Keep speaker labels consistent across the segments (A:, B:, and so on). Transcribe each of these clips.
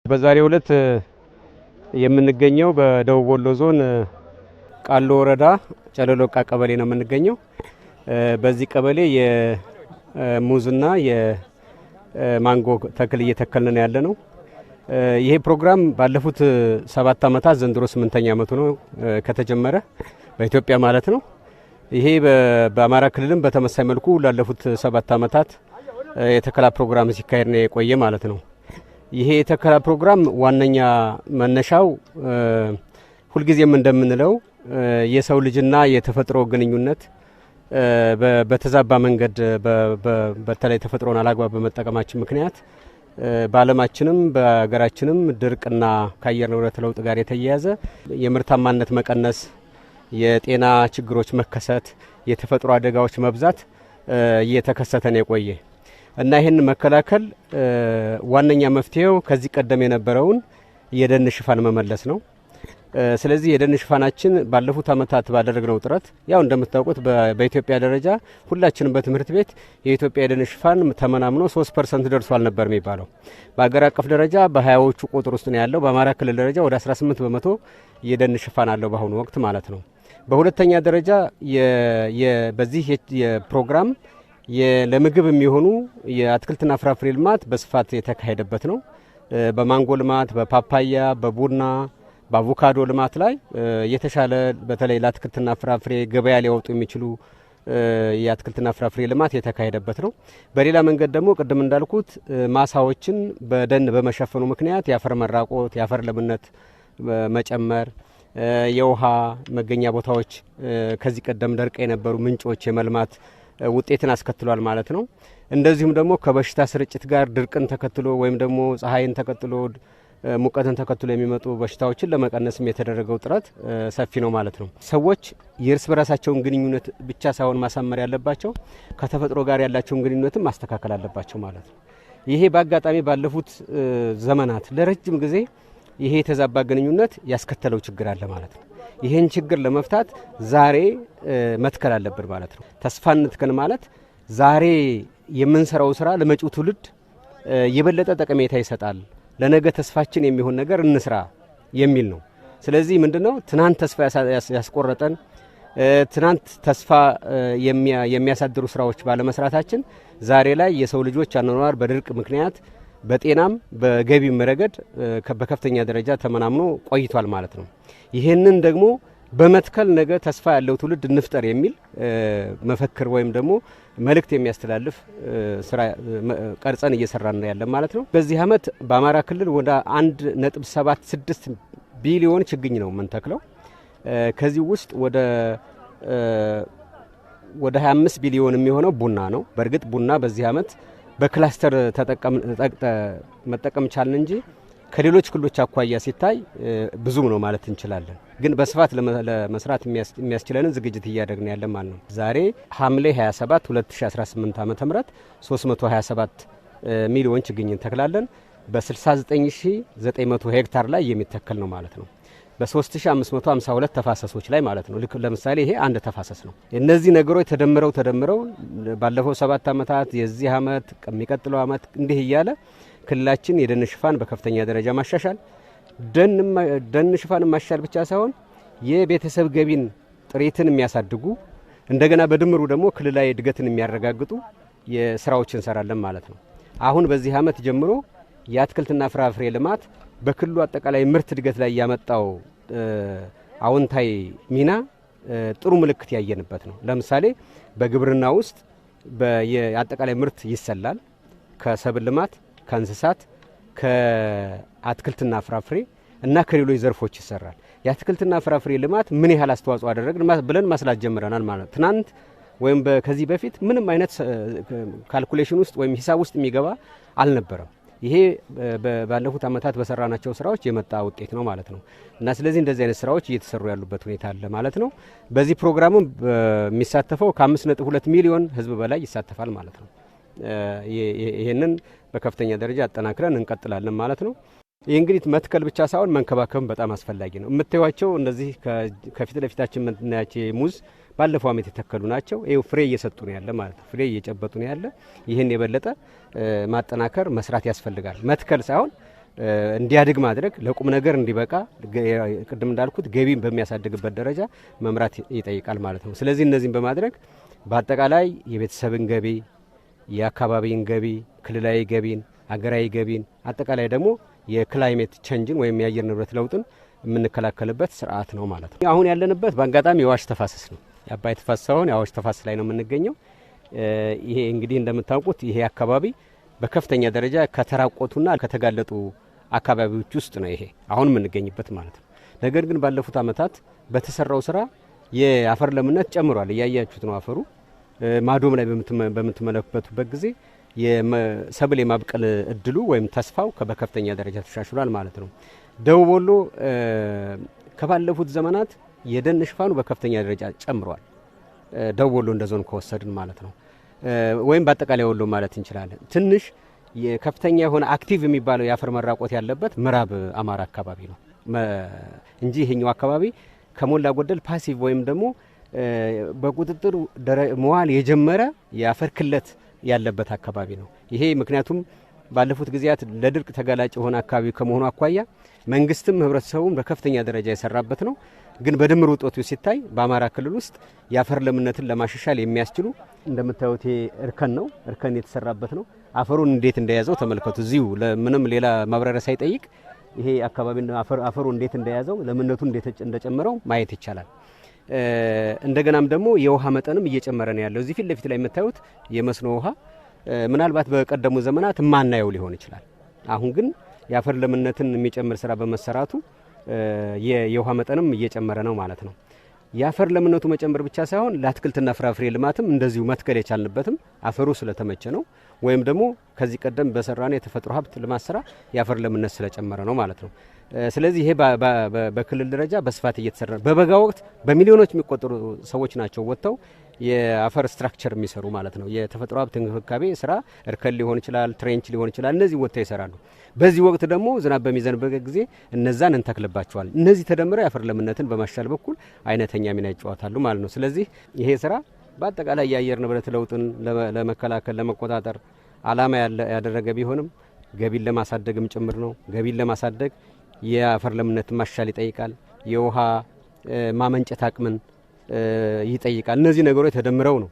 A: በዛሬው ዕለት የምንገኘው በደቡብ ወሎ ዞን ቃሉ ወረዳ ጨለሎቃ ቀበሌ ነው የምንገኘው። በዚህ ቀበሌ የሙዝና የማንጎ ተክል እየተከልን ያለ ነው። ይሄ ፕሮግራም ባለፉት 7 ዓመታት ዘንድሮ 8ኛ ዓመቱ ነው ከተጀመረ በኢትዮጵያ ማለት ነው። ይሄ በአማራ ክልልም በተመሳሳይ መልኩ ላለፉት 7 ዓመታት የተከላ ፕሮግራም ሲካሄድ ነው የቆየ ማለት ነው። ይሄ የተከላ ፕሮግራም ዋነኛ መነሻው ሁልጊዜም እንደምንለው የሰው ልጅና የተፈጥሮ ግንኙነት በተዛባ መንገድ በተለይ ተፈጥሮን አላግባብ በመጠቀማችን ምክንያት በዓለማችንም በሀገራችንም ድርቅና ከአየር ንብረት ለውጥ ጋር የተያያዘ የምርታማነት መቀነስ፣ የጤና ችግሮች መከሰት፣ የተፈጥሮ አደጋዎች መብዛት እየተከሰተ ነው የቆየ እና ይህን መከላከል ዋነኛ መፍትሄው ከዚህ ቀደም የነበረውን የደን ሽፋን መመለስ ነው። ስለዚህ የደን ሽፋናችን ባለፉት ዓመታት ባደረግነው ጥረት ያው እንደምታውቁት በኢትዮጵያ ደረጃ ሁላችንም በትምህርት ቤት የኢትዮጵያ የደን ሽፋን ተመናምኖ 3% ደርሷል ነበር የሚባለው። በአገር አቀፍ ደረጃ በ20ዎቹ ቁጥር ውስጥ ነው ያለው። በአማራ ክልል ደረጃ ወደ 18 በመቶ የደን ሽፋን አለው በአሁኑ ወቅት ማለት ነው። በሁለተኛ ደረጃ በዚህ የፕሮግራም ለምግብ የሚሆኑ የአትክልትና ፍራፍሬ ልማት በስፋት የተካሄደበት ነው። በማንጎ ልማት፣ በፓፓያ፣ በቡና፣ በአቮካዶ ልማት ላይ የተሻለ በተለይ ለአትክልትና ፍራፍሬ ገበያ ሊያወጡ የሚችሉ የአትክልትና ፍራፍሬ ልማት የተካሄደበት ነው። በሌላ መንገድ ደግሞ ቅድም እንዳልኩት ማሳዎችን በደን በመሸፈኑ ምክንያት የአፈር መራቆት፣ የአፈር ለምነት መጨመር፣ የውሃ መገኛ ቦታዎች ከዚህ ቀደም ደርቀ የነበሩ ምንጮች የመልማት ውጤትን አስከትሏል ማለት ነው። እንደዚሁም ደግሞ ከበሽታ ስርጭት ጋር ድርቅን ተከትሎ ወይም ደግሞ ፀሐይን ተከትሎ ሙቀትን ተከትሎ የሚመጡ በሽታዎችን ለመቀነስም የተደረገው ጥረት ሰፊ ነው ማለት ነው። ሰዎች የእርስ በራሳቸውን ግንኙነት ብቻ ሳይሆን ማሳመር ያለባቸው ከተፈጥሮ ጋር ያላቸውን ግንኙነትም ማስተካከል አለባቸው ማለት ነው። ይሄ በአጋጣሚ ባለፉት ዘመናት ለረጅም ጊዜ ይሄ የተዛባ ግንኙነት ያስከተለው ችግር አለ ማለት ነው። ይህን ችግር ለመፍታት ዛሬ መትከል አለብን ማለት ነው። ተስፋ እንትከን ማለት ዛሬ የምንሰራው ስራ ለመጪው ትውልድ የበለጠ ጠቀሜታ ይሰጣል፣ ለነገ ተስፋችን የሚሆን ነገር እንስራ የሚል ነው። ስለዚህ ምንድነው ትናንት ተስፋ ያስቆረጠን ትናንት ተስፋ የሚያሳድሩ ስራዎች ባለመስራታችን ዛሬ ላይ የሰው ልጆች አኗኗር በድርቅ ምክንያት በጤናም በገቢም ረገድ በከፍተኛ ደረጃ ተመናምኖ ቆይቷል ማለት ነው። ይህንን ደግሞ በመትከል ነገ ተስፋ ያለው ትውልድ እንፍጠር የሚል መፈክር ወይም ደግሞ መልእክት የሚያስተላልፍ ስራ ቀርጸን እየሰራን ያለን ማለት ነው። በዚህ አመት በአማራ ክልል ወደ 1.76 ቢሊዮን ችግኝ ነው የምንተክለው። ከዚህ ውስጥ ወደ 25 ቢሊዮን የሚሆነው ቡና ነው። በእርግጥ ቡና በዚህ አመት በክላስተር መጠቀም ቻልን እንጂ ከሌሎች ክልሎች አኳያ ሲታይ ብዙም ነው ማለት እንችላለን። ግን በስፋት ለመስራት የሚያስችለንን ዝግጅት እያደረግን ያለን ማለት ነው። ዛሬ ሐምሌ 27 2018 ዓ.ም 327 ሚሊዮን ችግኝ እንተክላለን። በ69900 ሄክታር ላይ የሚተከል ነው ማለት ነው። በ3552 ተፋሰሶች ላይ ማለት ነው። ለምሳሌ ይሄ አንድ ተፋሰስ ነው። እነዚህ ነገሮች ተደምረው ባለፈው 7 ዓመታት የዚህ አመት የሚቀጥለው አመት እንዲህ እያለ ክልላችን የደን ሽፋን በከፍተኛ ደረጃ ማሻሻል፣ ደን ሽፋን ማሻሻል ብቻ ሳይሆን የቤተሰብ ገቢን ጥሪትን የሚያሳድጉ እንደገና በድምሩ ደግሞ ክልላዊ እድገትን የሚያረጋግጡ የስራዎችን እንሰራለን ማለት ነው። አሁን በዚህ አመት ጀምሮ የአትክልትና ፍራፍሬ ልማት በክልሉ አጠቃላይ ምርት እድገት ላይ ያመጣው አዎንታዊ ሚና ጥሩ ምልክት ያየንበት ነው። ለምሳሌ በግብርና ውስጥ የአጠቃላይ ምርት ይሰላል። ከሰብል ልማት፣ ከእንስሳት፣ ከአትክልትና ፍራፍሬ እና ከሌሎች ዘርፎች ይሰራል። የአትክልትና ፍራፍሬ ልማት ምን ያህል አስተዋጽኦ አደረግን ብለን ማስላት ጀምረናል ማለት ትናንት ወይም ከዚህ በፊት ምንም አይነት ካልኩሌሽን ውስጥ ወይም ሂሳብ ውስጥ የሚገባ አልነበረም። ይሄ ባለፉት ዓመታት በሰራናቸው ስራዎች የመጣ ውጤት ነው ማለት ነው እና ስለዚህ እንደዚህ አይነት ስራዎች እየተሰሩ ያሉበት ሁኔታ አለ ማለት ነው። በዚህ ፕሮግራሙም የሚሳተፈው ከ5.2 ሚሊዮን ህዝብ በላይ ይሳተፋል ማለት ነው። ይሄንን በከፍተኛ ደረጃ አጠናክረን እንቀጥላለን ማለት ነው። ይህ እንግዲህ መትከል ብቻ ሳይሆን መንከባከብ በጣም አስፈላጊ ነው። የምታዩቸው እነዚህ ከፊት ለፊታችን የምናያቸው ሙዝ ባለፈው ዓመት የተከሉ ናቸው። ይሄው ፍሬ እየሰጡ ነው ያለ ማለት ነው። ፍሬ እየጨበጡ ነው ያለ። ይህን የበለጠ ማጠናከር መስራት ያስፈልጋል። መትከል ሳይሆን እንዲያድግ ማድረግ ለቁም ነገር እንዲበቃ ቅድም እንዳልኩት ገቢን በሚያሳድግበት ደረጃ መምራት ይጠይቃል ማለት ነው። ስለዚህ እነዚህን በማድረግ በአጠቃላይ የቤተሰብን ገቢ፣ የአካባቢን ገቢ፣ ክልላዊ ገቢን፣ ሀገራዊ ገቢን አጠቃላይ ደግሞ የክላይሜት ቼንጅን ወይም የአየር ንብረት ለውጥን የምንከላከልበት ስርዓት ነው ማለት ነው። አሁን ያለንበት በአጋጣሚ የአዋሽ ተፋሰስ ነው። የአባይ ተፋሰስ ሳይሆን የአዋሽ ተፋሰስ ላይ ነው የምንገኘው። ይሄ እንግዲህ እንደምታውቁት ይሄ አካባቢ በከፍተኛ ደረጃ ከተራቆቱና ከተጋለጡ አካባቢዎች ውስጥ ነው ይሄ አሁን የምንገኝበት ማለት ነው። ነገር ግን ባለፉት አመታት በተሰራው ስራ የአፈር ለምነት ጨምሯል። እያያችሁት ነው። አፈሩ ማዶም ላይ በምትመለከቱበት ጊዜ የሰብል የማብቀል እድሉ ወይም ተስፋው በከፍተኛ ደረጃ ተሻሽሏል ማለት ነው። ደቡብ ወሎ ከባለፉት ዘመናት የደን ሽፋኑ በከፍተኛ ደረጃ ጨምሯል። ደቡብ ወሎ እንደ ዞን ከወሰድን ማለት ነው፣ ወይም በአጠቃላይ ወሎ ማለት እንችላለን። ትንሽ የከፍተኛ የሆነ አክቲቭ የሚባለው የአፈር መራቆት ያለበት ምዕራብ አማራ አካባቢ ነው እንጂ ይሄኛው አካባቢ ከሞላ ጎደል ፓሲቭ ወይም ደግሞ በቁጥጥር መዋል የጀመረ የአፈር ክለት ያለበት አካባቢ ነው ይሄ። ምክንያቱም ባለፉት ጊዜያት ለድርቅ ተጋላጭ የሆነ አካባቢ ከመሆኑ አኳያ መንግስትም ህብረተሰቡም በከፍተኛ ደረጃ የሰራበት ነው። ግን በድምር ውጤቱ ሲታይ በአማራ ክልል ውስጥ የአፈር ለምነትን ለማሻሻል የሚያስችሉ እንደምታዩት እርከን ነው፣ እርከን የተሰራበት ነው። አፈሩን እንዴት እንደያዘው ተመልከቱ። እዚሁ ለምንም ሌላ ማብራሪያ ሳይጠይቅ ይሄ አካባቢ አፈሩ እንዴት እንደያዘው ለምነቱ እንዴት እንደጨመረው ማየት ይቻላል። እንደገናም ደግሞ የውሃ መጠንም እየጨመረ ነው ያለው። እዚህ ፊት ለፊት ላይ የምታዩት የመስኖ ውሃ ምናልባት በቀደሙ ዘመናት ማናየው ሊሆን ይችላል። አሁን ግን የአፈር ለምነትን የሚጨምር ስራ በመሰራቱ የውሃ መጠንም እየጨመረ ነው ማለት ነው። የአፈር ለምነቱ መጨመር ብቻ ሳይሆን ለአትክልትና ፍራፍሬ ልማትም እንደዚሁ መትከል የቻልንበትም አፈሩ ስለተመቸ ነው፣ ወይም ደግሞ ከዚህ ቀደም በሰራነው የተፈጥሮ ሀብት ልማት ስራ የአፈር ለምነት ስለጨመረ ነው ማለት ነው። ስለዚህ ይሄ በክልል ደረጃ በስፋት እየተሰራ ነው። በበጋ ወቅት በሚሊዮኖች የሚቆጠሩ ሰዎች ናቸው ወጥተው የአፈር ስትራክቸር የሚሰሩ ማለት ነው። የተፈጥሮ ሀብት እንክብካቤ ስራ እርከን ሊሆን ይችላል፣ ትሬንች ሊሆን ይችላል። እነዚህ ወጥተው ይሰራሉ። በዚህ ወቅት ደግሞ ዝናብ በሚዘንብበት ጊዜ እነዛን እንተክልባቸዋል። እነዚህ ተደምረው የአፈር ለምነትን በማሻል በኩል አይነተኛ ሚና ይጫወታሉ ማለት ነው። ስለዚህ ይሄ ስራ በአጠቃላይ የአየር ንብረት ለውጥን ለመከላከል ለመቆጣጠር አላማ ያደረገ ቢሆንም ገቢን ለማሳደግም ጭምር ነው። ገቢን ለማሳደግ የአፈር ለምነትን ማሻል ይጠይቃል። የውሃ ማመንጨት አቅምን ይጠይቃል። እነዚህ ነገሮች ተደምረው ነው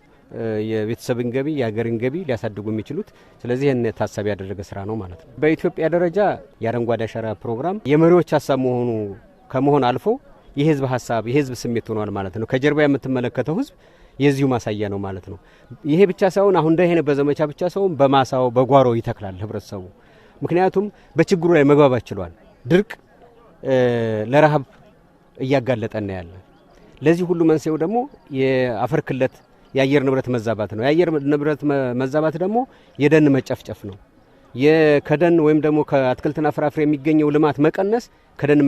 A: የቤተሰብን ገቢ የሀገርን ገቢ ሊያሳድጉ የሚችሉት። ስለዚህ ይህን ታሳቢ ያደረገ ስራ ነው ማለት ነው። በኢትዮጵያ ደረጃ የአረንጓዴ አሻራ ፕሮግራም የመሪዎች ሀሳብ ከመሆን አልፎ የህዝብ ሀሳብ የህዝብ ስሜት ሆኗል ማለት ነው። ከጀርባ የምትመለከተው ህዝብ የዚሁ ማሳያ ነው ማለት ነው። ይሄ ብቻ ሳይሆን አሁን እንደሄነ በዘመቻ ብቻ ሳይሆን በማሳው በጓሮ ይተክላል ህብረተሰቡ። ምክንያቱም በችግሩ ላይ መግባባት ችሏል። ድርቅ ለረሃብ እያጋለጠን ያለ። ለዚህ ሁሉ መንስኤው ደግሞ የአፈር ክለት የአየር ንብረት መዛባት ነው። የአየር ንብረት መዛባት ደግሞ የደን መጨፍጨፍ ነው። ከደን ወይም ደግሞ ከአትክልትና ፍራፍሬ የሚገኘው ልማት መቀነስ ከደን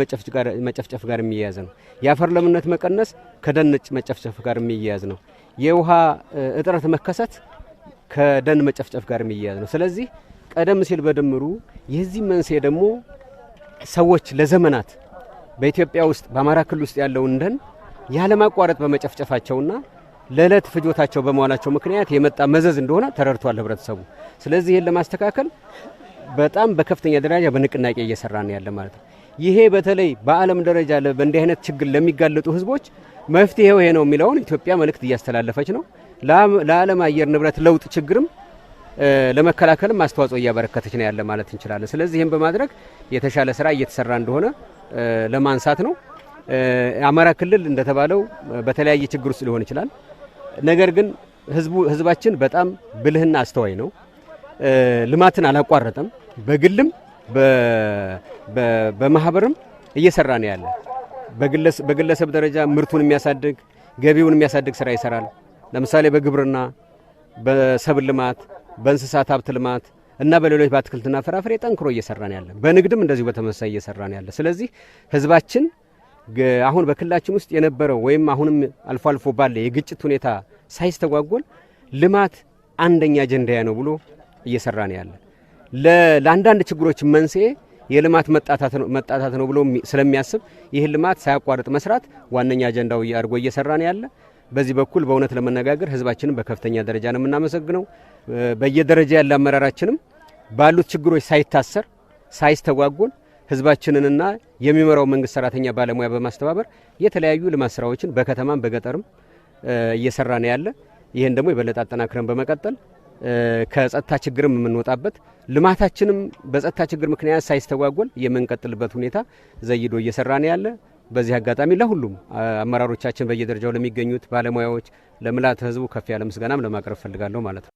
A: መጨፍጨፍ ጋር የሚያያዝ ነው። የአፈር ለምነት መቀነስ ከደን መጨፍጨፍ ጋር የሚያያዝ ነው። የውሃ እጥረት መከሰት ከደን መጨፍጨፍ ጋር የሚያያዝ ነው። ስለዚህ ቀደም ሲል በድምሩ የዚህ መንስኤ ደግሞ ሰዎች ለዘመናት በኢትዮጵያ ውስጥ በአማራ ክልል ውስጥ ያለውን ደን ያለማቋረጥ በመጨፍጨፋቸውና ለዕለት ፍጆታቸው በመዋላቸው ምክንያት የመጣ መዘዝ እንደሆነ ተረድቷል ህብረተሰቡ። ስለዚህ ይህን ለማስተካከል በጣም በከፍተኛ ደረጃ በንቅናቄ እየሰራ ነው ያለ ማለት ነው። ይሄ በተለይ በዓለም ደረጃ በእንዲህ አይነት ችግር ለሚጋለጡ ህዝቦች መፍትሄው ይሄ ነው የሚለውን ኢትዮጵያ መልእክት እያስተላለፈች ነው። ለዓለም አየር ንብረት ለውጥ ችግርም ለመከላከልም አስተዋጽኦ እያበረከተች ነው ያለ ማለት እንችላለን። ስለዚህ ይህን በማድረግ የተሻለ ስራ እየተሰራ እንደሆነ ለማንሳት ነው። አማራ ክልል እንደተባለው በተለያየ ችግር ውስጥ ሊሆን ይችላል። ነገር ግን ህዝባችን በጣም ብልህና አስተዋይ ነው። ልማትን አላቋረጠም። በግልም በማህበርም እየሰራ ነው ያለ። በግለሰብ ደረጃ ምርቱን የሚያሳድግ ገቢውን የሚያሳድግ ስራ ይሰራል። ለምሳሌ በግብርና፣ በሰብል ልማት፣ በእንስሳት ሀብት ልማት እና በሌሎች በአትክልትና ፍራፍሬ ጠንክሮ እየሰራ ነው ያለ። በንግድም እንደዚሁ በተመሳሳይ እየሰራ ነው ያለ። ስለዚህ ህዝባችን አሁን በክልላችን ውስጥ የነበረው ወይም አሁንም አልፎ አልፎ ባለ የግጭት ሁኔታ ሳይስተጓጎል ልማት አንደኛ አጀንዳ ነው ብሎ እየሰራ ነው ያለ። ለአንዳንድ ችግሮች መንስኤ የልማት መጣታት ነው ብሎ ስለሚያስብ ይህን ልማት ሳያቋርጥ መስራት ዋነኛ አጀንዳው አድርጎ እየሰራ ነው ያለ። በዚህ በኩል በእውነት ለመነጋገር ህዝባችንን በከፍተኛ ደረጃ ነው የምናመሰግነው። በየደረጃ ያለ አመራራችንም ባሉት ችግሮች ሳይታሰር ሳይስተጓጎል ህዝባችንንና የሚመራው መንግስት ሰራተኛ ባለሙያ በማስተባበር የተለያዩ ልማት ስራዎችን በከተማም በገጠርም እየሰራ ነው ያለ። ይሄን ደግሞ የበለጠ አጠናክረን በመቀጠል ከጸጥታ ችግርም የምንወጣበት ልማታችንም በጸጥታ ችግር ምክንያት ሳይስተጓጎል የምንቀጥልበት ሁኔታ ዘይዶ እየሰራ ነው ያለ። በዚህ አጋጣሚ ለሁሉም አመራሮቻችን በየደረጃው ለሚገኙት ባለሙያዎች ለምልዓተ ህዝቡ ከፍ ያለ ምስጋናም ለማቅረብ ፈልጋለሁ ማለት ነው።